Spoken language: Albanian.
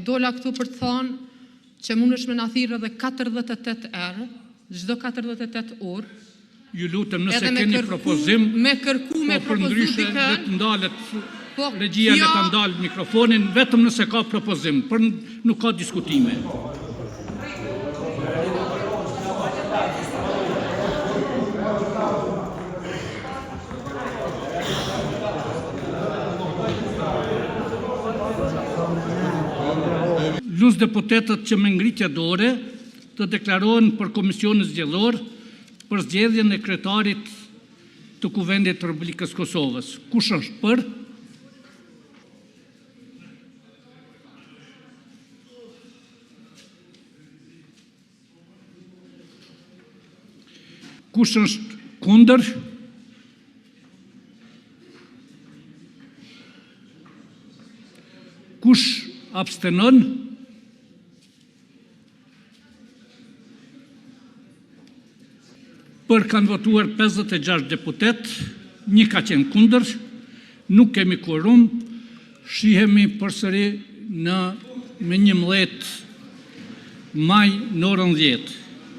dola këtu për të thonë që mundesh me na thirrë edhe 48 herë, çdo 48 orë. Ju lutem nëse keni propozim, me kërku me për ndryshe propozim le të ndalet regjia le ta ndalë mikrofonin vetëm nëse ka propozim, për nuk ka diskutime. Lus deputetët që me ngritje dore të deklarohen për Komisionin Zgjedhor për zgjedhjen e kryetarit të Kuvendit të Republikës Kosovës. Kush është për? Kush është kundër? Kush abstenon? Për kanë votuar 56 deputet, 1 ka qenë kundër, nuk kemi quorum, shihemi përsëri me 11 maj në orën 10.